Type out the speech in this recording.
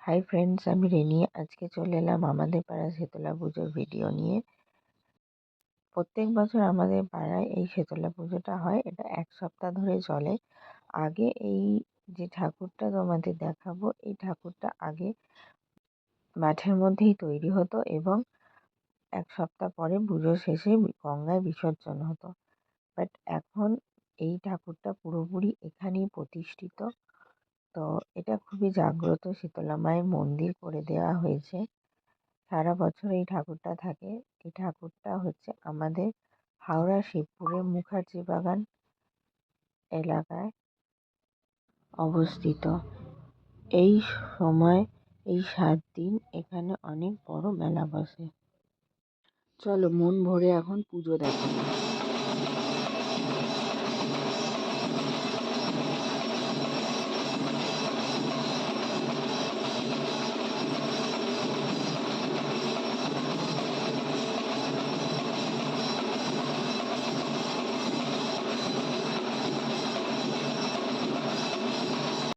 Hi friends, আমি rainy. আজকে চলে এলাম আমাদের পাড়ার শীতলা পুজোর ভিডিও নিয়ে। প্রত্যেক বছর আমাদের পাড়ায় এই শীতলা পুজোটা হয়। এটা এক সপ্তাহ ধরে চলে। আগে এই যে ঠাকুরটা তোমাদের দেখাবো, এই ঠাকুরটা আগে মাঠের মধ্যেই তৈরি হতো এবং এক সপ্তাহ পরে পুজো শেষে গঙ্গায় বিসর্জন হতো। বাট এখন এই ঠাকুরটা পুরোপুরি এখানেই প্রতিষ্ঠিত। তো এটা খুবই জাগ্রত শীতলা মায়ের মন্দির করে দেওয়া হয়েছে। সারা বছর এই ঠাকুরটা থাকে। এই ঠাকুরটা হচ্ছে আমাদের হাওড়া শিবপুরের মুখার্জি বাগান এলাকায় অবস্থিত। এই সময় এই 7 দিন এখানে অনেক বড় মেলা বসে। চলো মন ভরে এখন পুজো দেখাবো।